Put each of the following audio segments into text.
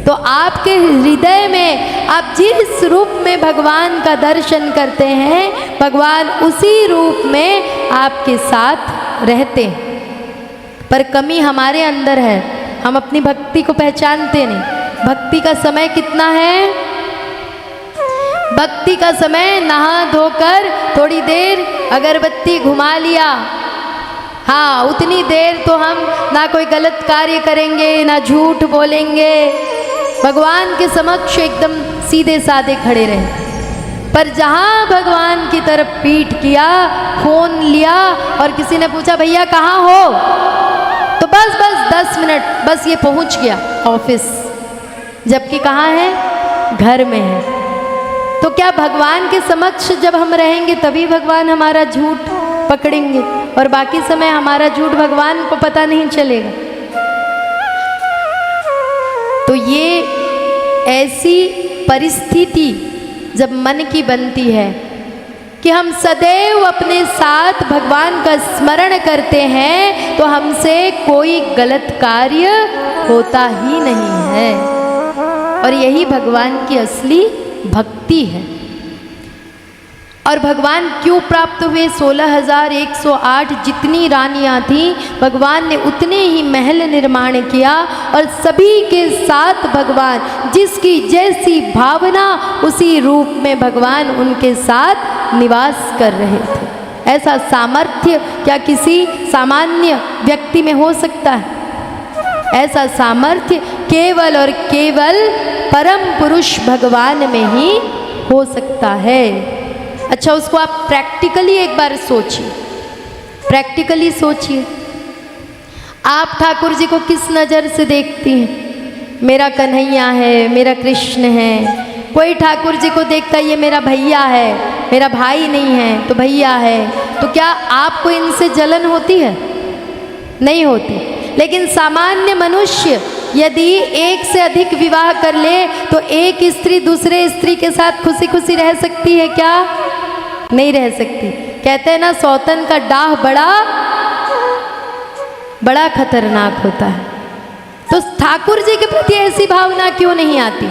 तो आपके हृदय में आप जिस रूप में भगवान का दर्शन करते हैं, भगवान उसी रूप में आपके साथ रहते हैं। पर कमी हमारे अंदर है, हम अपनी भक्ति को पहचानते नहीं। भक्ति का समय कितना है? भक्ति का समय नहा धोकर थोड़ी देर अगरबत्ती घुमा लिया, हाँ उतनी देर तो हम ना कोई गलत कार्य करेंगे, ना झूठ बोलेंगे, भगवान के समक्ष एकदम सीधे साधे खड़े रहे। पर जहाँ भगवान की तरफ पीठ किया, फोन लिया और किसी ने पूछा भैया कहाँ हो, तो बस 10 मिनट बस ये पहुँच गया ऑफिस, जबकि कहाँ है? घर में है। तो क्या भगवान के समक्ष जब हम रहेंगे तभी भगवान हमारा झूठ पकड़ेंगे, और बाकी समय हमारा झूठ भगवान को पता नहीं चलेगा? तो ये ऐसी परिस्थिति जब मन की बनती है कि हम सदैव अपने साथ भगवान का स्मरण करते हैं, तो हमसे कोई गलत कार्य होता ही नहीं है। और यही भगवान की असली भक्ति है। और भगवान क्यों प्राप्त हुए? 16,108 जितनी रानियां थीं, भगवान ने उतने ही महल निर्माण किया, और सभी के साथ भगवान जिसकी जैसी भावना उसी रूप में भगवान उनके साथ निवास कर रहे थे। ऐसा सामर्थ्य क्या किसी सामान्य व्यक्ति में हो सकता है? ऐसा सामर्थ्य केवल और केवल परम पुरुष भगवान में ही हो सकता है। अच्छा, उसको आप प्रैक्टिकली एक बार सोचिए, प्रैक्टिकली सोचिए। आप ठाकुर जी को किस नज़र से देखती हैं? मेरा कन्हैया है, मेरा कृष्ण है। कोई ठाकुर जी को देखता है ये मेरा भैया है, मेरा भाई नहीं है तो भैया है। तो क्या आपको इनसे जलन होती है? नहीं होती। लेकिन सामान्य मनुष्य यदि एक से अधिक विवाह कर ले तो एक स्त्री दूसरे स्त्री के साथ खुशी खुशी रह सकती है क्या? नहीं रह सकती। कहते हैं ना, सौतन का डाह बड़ा खतरनाक होता है। तो ठाकुर जी के प्रति ऐसी भावना क्यों नहीं आती?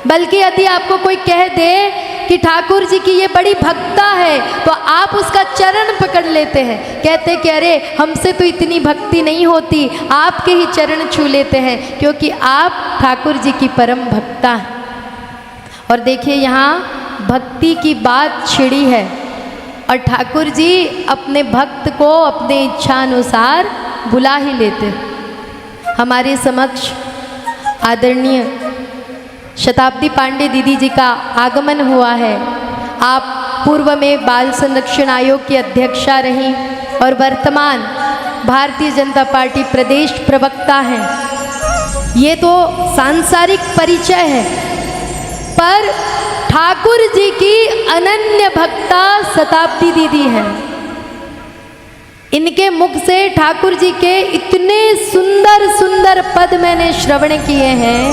बल्कि यदि आपको कोई कह दे कि ठाकुर जी की ये बड़ी भक्ता है, तो आप उसका चरण पकड़ लेते हैं, कहते कि अरे हमसे तो इतनी भक्ति नहीं होती, आपके ही चरण छू लेते हैं, क्योंकि आप ठाकुर जी की परम भक्ता हैं। और देखिए यहाँ भक्ति की बात छिड़ी है, और ठाकुर जी अपने भक्त को अपने इच्छा अनुसार बुला ही लेते। हमारे समक्ष आदरणीय शताब्दी पांडे दीदी जी का आगमन हुआ है। आप पूर्व में बाल संरक्षण आयोग की अध्यक्षा रहीं और वर्तमान भारतीय जनता पार्टी प्रदेश प्रवक्ता हैं। ये तो सांसारिक परिचय है, पर ठाकुर जी की अनन्य भक्ता शताब्दी दीदी हैं। इनके मुख से ठाकुर जी के इतने सुंदर सुंदर पद मैंने श्रवण किए हैं,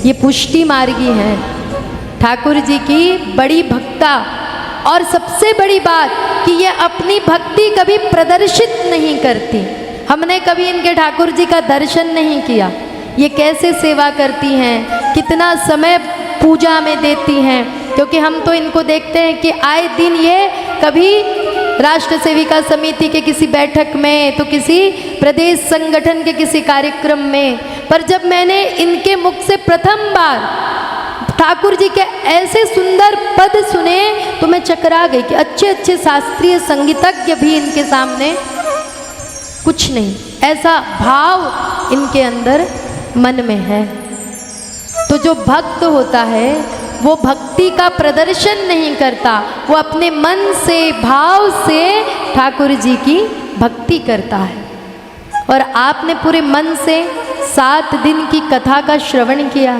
ये पुष्टि मार्गी हैं ठाकुर जी की बड़ी भक्ता। और सबसे बड़ी बात कि ये अपनी भक्ति कभी प्रदर्शित नहीं करती। हमने कभी इनके ठाकुर जी का दर्शन नहीं किया, ये कैसे सेवा करती हैं, कितना समय पूजा में देती हैं, क्योंकि हम तो इनको देखते हैं कि आए दिन ये कभी राष्ट्र सेविका समिति के किसी बैठक में, तो किसी प्रदेश संगठन के किसी कार्यक्रम में। पर जब मैंने इनके मुख से प्रथम बार ठाकुर जी के ऐसे सुंदर पद सुने तो मैं चकरा गई कि अच्छे अच्छे शास्त्रीय संगीतज्ञ भी इनके सामने कुछ नहीं। ऐसा भाव इनके अंदर मन में है। तो जो भक्त होता है वो भक्ति का प्रदर्शन नहीं करता, वो अपने मन से भाव से ठाकुर जी की भक्ति करता है। और आपने पूरे मन से 7 दिन की कथा का श्रवण किया,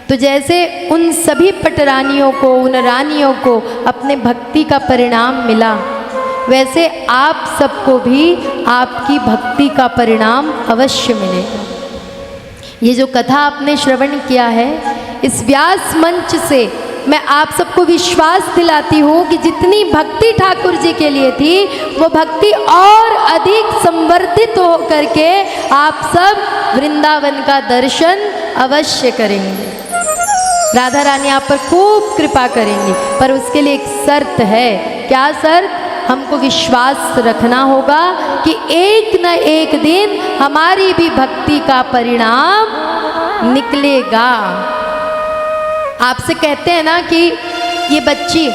तो जैसे उन सभी पटरानियों को, उन रानियों को अपने भक्ति का परिणाम मिला, वैसे आप सबको भी आपकी भक्ति का परिणाम अवश्य मिलेगा। ये जो कथा आपने श्रवण किया है, इस व्यास मंच से मैं आप सबको विश्वास दिलाती हूँ कि जितनी भक्ति ठाकुर जी के लिए थी, वो भक्ति और अधिक संवर्धित हो करके आप सब वृंदावन का दर्शन अवश्य करेंगे। राधा रानी आप पर खूब कृपा करेंगी, पर उसके लिए एक शर्त है। क्या शर्त? हमको विश्वास रखना होगा कि एक न एक दिन हमारी भी भक्ति का परिणाम निकलेगा। आपसे कहते हैं ना कि ये बच्ची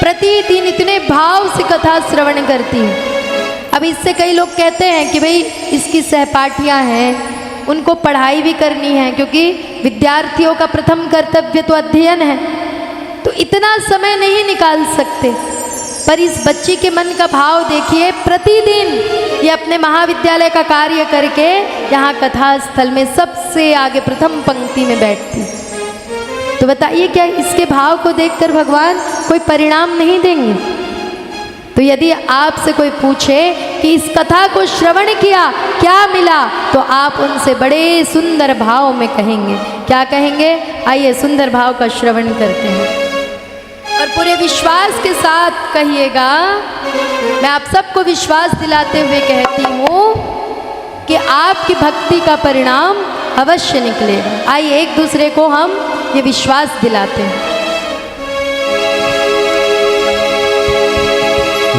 प्रतिदिन इतने भाव से कथा श्रवण करती है। अब इससे कई लोग कहते हैं कि भाई इसकी सहपाठियाँ हैं, उनको पढ़ाई भी करनी है, क्योंकि विद्यार्थियों का प्रथम कर्तव्य तो अध्ययन है, तो इतना समय नहीं निकाल सकते। पर इस बच्ची के मन का भाव देखिए, प्रतिदिन ये अपने महाविद्यालय का कार्य करके यहाँ कथा स्थल में सबसे आगे प्रथम पंक्ति में बैठती। तो बताइए क्या इसके भाव को देखकर भगवान कोई परिणाम नहीं देंगे? तो यदि आपसे कोई पूछे कि इस कथा को श्रवण किया क्या मिला, तो आप उनसे बड़े सुंदर भाव में कहेंगे। क्या कहेंगे? आइए सुंदर भाव का श्रवण करते हैं और पूरे विश्वास के साथ कहिएगा। मैं आप सबको विश्वास दिलाते हुए कहती हूँ कि आपकी भक्ति का परिणाम अवश्य निकलेगा। आइए एक दूसरे को हम ये विश्वास दिलाते हैं।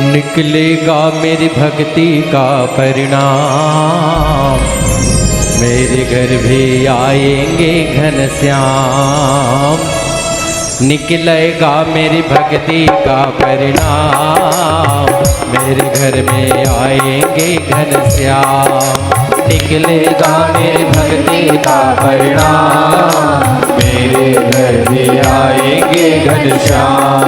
निकलेगा मेरी भक्ति का परिणाम, मेरे घर भी आएंगे घनश्याम। निकलेगा मेरी भक्ति का परिणाम, मेरे घर में आएंगे घनश्याम। निकलेगा मेरी भक्ति का परिणाम, मेरे घर में आएंगे घनश्याम।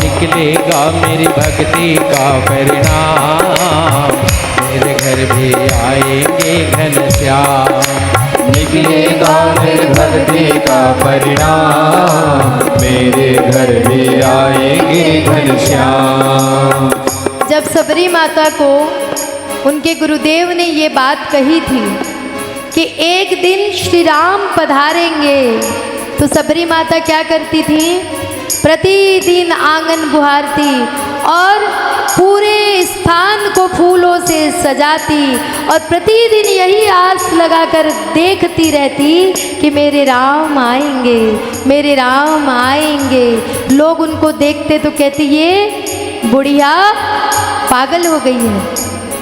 निकलेगा मेरी भक्ति का परिणाम, मेरे घर भी आएंगे घनश्याम। निकलेगा मेरी भक्ति का परिणाम, मेरे घर भी आएंगे घनश्याम। जब सबरी माता को उनके गुरुदेव ने ये बात कही थी कि एक दिन श्री राम पधारेंगे, तो सबरी माता क्या करती थी? प्रतिदिन आंगन बुहारती और पूरे स्थान को फूलों से सजाती और प्रतिदिन यही आस लगाकर देखती रहती कि मेरे राम आएंगे, मेरे राम आएंगे। लोग उनको देखते तो कहते ये बुढ़िया पागल हो गई है,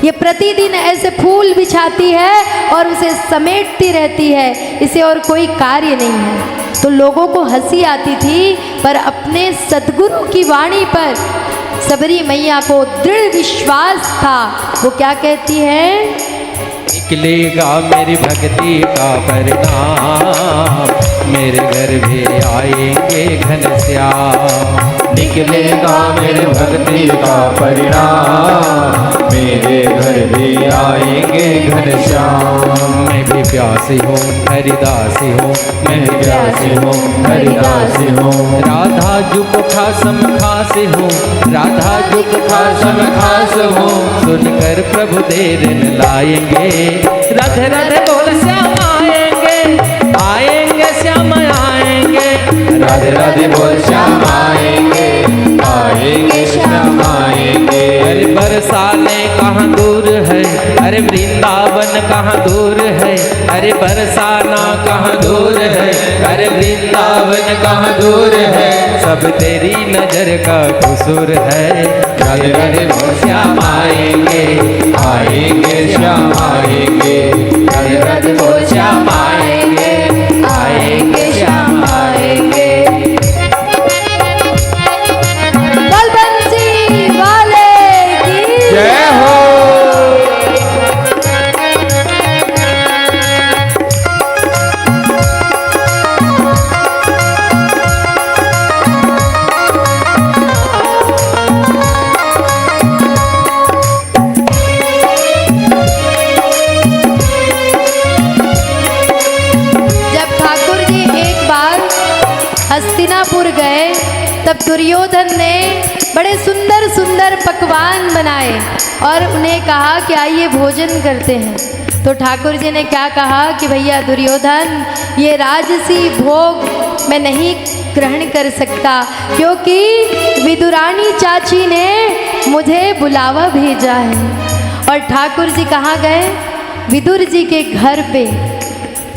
ये प्रतिदिन ऐसे फूल बिछाती है और उसे समेटती रहती है, इसे और कोई कार्य नहीं है। तो लोगों को हंसी आती थी, पर अपने सद्गुरु की वाणी पर सबरी मैया को दृढ़ विश्वास था। वो क्या कहती है? निकलेगा मेरी भक्ति का परिणाम, मेरे घर भी आएंगे घनश्याम। निकलेगा मेरे भक्ति का परिणाम, मेरे घर भी आएंगे घनश्याम। मैं भी प्यासी हूँ हरिदासी हूँ, मैं भी प्यासी हूँ हरिदासी हूँ। राधा जुक खासम खास हूँ, राधा जुक खासम खास हूँ। सुनकर प्रभु देर न लाएंगे, राधे राधे बोल श्याम आएंगे, आएंगे श्याम आएंगे। राधे राधे बोल श्याम आएंगे, आएंगे श्याम आएंगे। अरे बरसाने कहाँ दूर है, अरे वृंदावन कहाँ दूर है, अरे बरसाना कहाँ दूर है, अरे वृंदावन कहाँ दूर है। सब तेरी नजर का कसूर है। राधे राधे बोल श्याम आएंगे, आएंगे श्याम आएंगे। राधे राधे बोल श्याम आएंगे, आएंगे श्याम आएंगे। बलबंसी वाले की जय हो। हस्तिनापुर गए तब दुर्योधन ने बड़े सुंदर सुंदर पकवान बनाए और उन्हें कहा कि आइए भोजन करते हैं। तो ठाकुर जी ने क्या कहा कि भैया दुर्योधन, ये राजसी भोग मैं नहीं ग्रहण कर सकता, क्योंकि विदुरानी चाची ने मुझे बुलावा भेजा है। और ठाकुर जी कहाँ गए? विदुर जी के घर पे।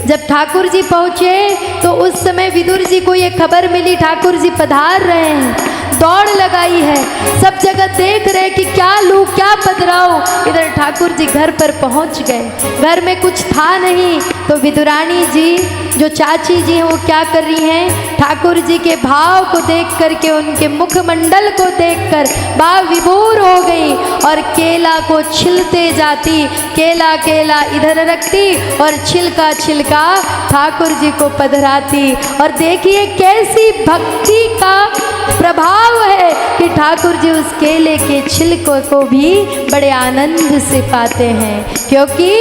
जब ठाकुर जी पहुँचे तो उस समय विदुर जी को ये खबर मिली ठाकुर जी पधार रहे हैं। दौड़ लगाई है, सब जगह देख रहे कि क्या लूँ क्या पधराऊं। इधर ठाकुर जी घर पर पहुंच गए। घर में कुछ था नहीं तो विदुरानी जी जो चाची जी हैं वो क्या कर रही हैं, ठाकुर जी के भाव को देख करके, उनके मुखमंडल को देखकर भाव विभोर हो गई और केला को छिलते जाती, केला केला इधर रखती और छिलका छिलका ठाकुर जी को पधराती। और देखिए कैसी भक्ति का प्रभाव है कि ठाकुर जी उस केले के छिलकों को भी बड़े आनंद से पाते हैं, क्योंकि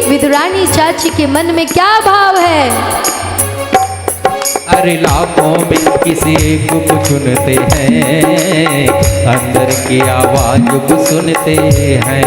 विदुरानी चाची के मन में क्या भाव है। अरे लाखों में किसी एक को चुनते हैं, अंदर की आवाज को सुनते हैं।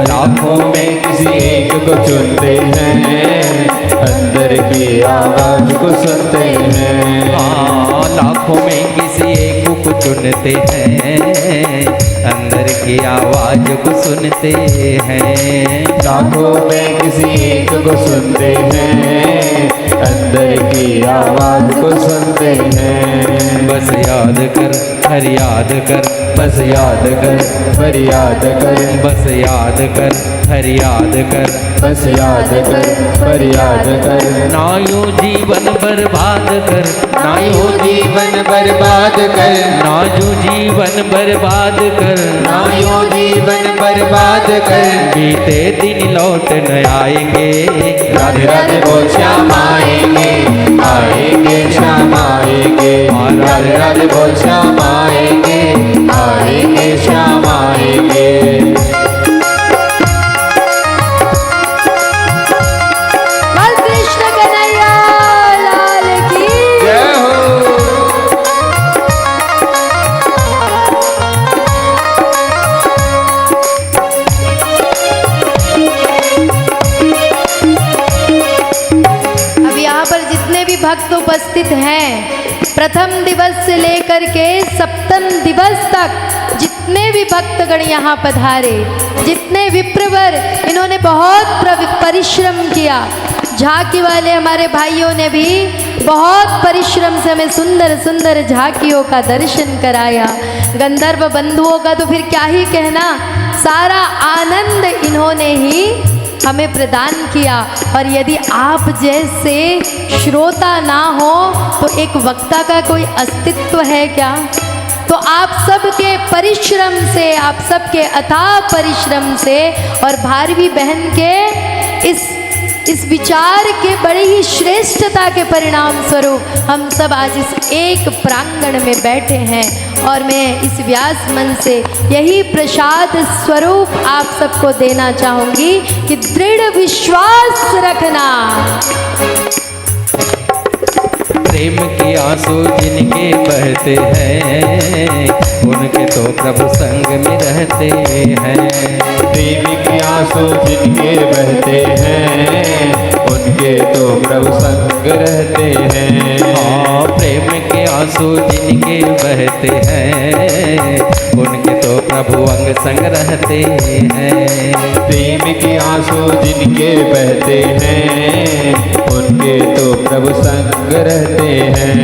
लाखों में किसी एक को चुनते हैं, अंदर की आवाज को सुनते हैं। हाँ, लाखों में किसी एक को चुनते हैं, अंदर की आवाज को सुनते हैं। लाखों में किसी एक को सुनते हैं, अंदर की आवाज को सुनते हैं। बस याद कर फरियाद कर, बस याद कर फरियाद कर, बस याद कर फरियाद कर, बस याद कर फरियाद कर। ना यूं जीवन बर्बाद कर, ना यूं जीवन बर्बाद कर, ना यूं जीवन बर्बाद कर, ना यूं जीवन बर्बाद कर। बीते दिन लौट न आएंगे। राधे राधे बोल श्याम आएंगे, आएंगे श्याम आएंगे। राधे राधे बोल श्याम आएंगे, आएंगे श्याम आएंगे। कृष्ण कन्हैया लाल की जय हो। अब यहाँ पर जितने भी भक्त उपस्थित हैं, प्रथम दिवस से लेकर के सप्तम दिवस तक जितने भी भक्तगण यहाँ पधारे, जितने विप्रवर, इन्होंने बहुत परिश्रम किया। झांकी वाले हमारे भाइयों ने भी बहुत परिश्रम से हमें सुंदर सुंदर झांकियों का दर्शन कराया। गंधर्व बंधुओं का तो फिर क्या ही कहना, सारा आनंद इन्होंने ही हमें प्रदान किया। और यदि आप जैसे श्रोता ना हो तो एक वक्ता का कोई अस्तित्व है क्या? तो आप सबके परिश्रम से, आप सबके अथाह परिश्रम से और भारवी बहन के इस विचार के बड़े ही श्रेष्ठता के परिणाम स्वरूप हम सब आज इस एक प्रांगण में बैठे हैं। और मैं इस व्यास मन से यही प्रसाद स्वरूप आप सबको देना चाहूँगी कि दृढ़ विश्वास रखना। प्रेम के आंसू जिनके बहते हैं, उनके तो प्रभु संग में रहते हैं। प्रेम के आंसू जिनके बहते हैं, उनके तो प्रभु संग रहते हैं। हाँ, प्रेम के आंसू जिनके बहते हैं, उनके तो प्रभु अंग संग रहते हैं। प्रेम के आंसू जिनके बहते हैं, उनके तो प्रभु संग रहते हैं।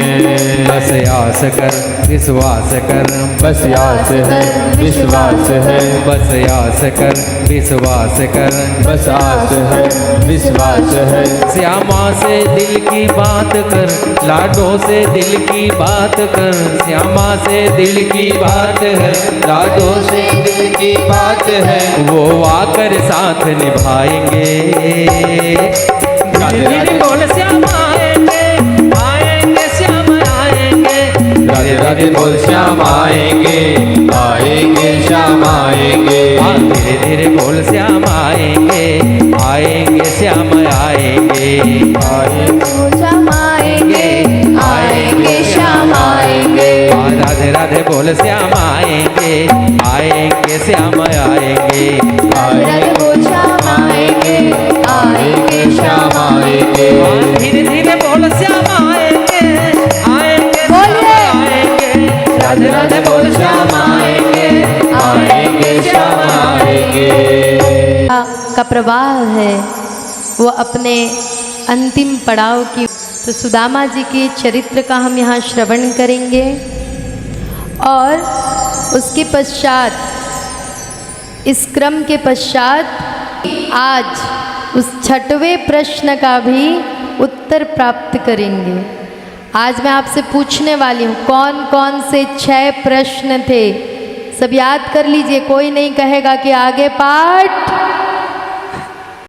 बस आस कर विश्वास कर, बस आस है विश्वास है, बस आस कर विश्वास कर, बस आस है विश्वास है। श्यामा से दिल की बात कर, लाडो से दिल की बात कर, श्यामा से दिल की बात है, लाडो से दिल की बात है। वो आकर साथ निभाएंगे। धीरे बोल श्याम आएंगे, आएंगे श्याम आएंगे। राधे राधे बोल श्याम आएंगे, आएंगे श्याम आएंगे। धीरे धीरे बोल श्याम आएंगे, आएंगे श्याम आएंगे। श्याम आएंगे, आएंगे श्याम आएंगे। राधे राधे बोल श्याम आएंगे, आएंगे श्याम आएंगे। राधे बोल श्याम आएंगे, आएंगे श्याम आएंगे। धीरे धीरे बोल श्याम आएंगे, आएंगे बोलिए। आएंगे। राधे राधे बोल श्याम आएंगे, आएंगे श्याम आएंगे। का प्रवाह है वो अपने अंतिम पड़ाव की। तो सुदामा जी के चरित्र का हम यहाँ श्रवण करेंगे और उसके पश्चात इस क्रम के पश्चात आज उस छठवें प्रश्न का भी उत्तर प्राप्त करेंगे। आज मैं आपसे पूछने वाली हूँ कौन कौन से 6 प्रश्न थे, सब याद कर लीजिए। कोई नहीं कहेगा कि आगे पाठ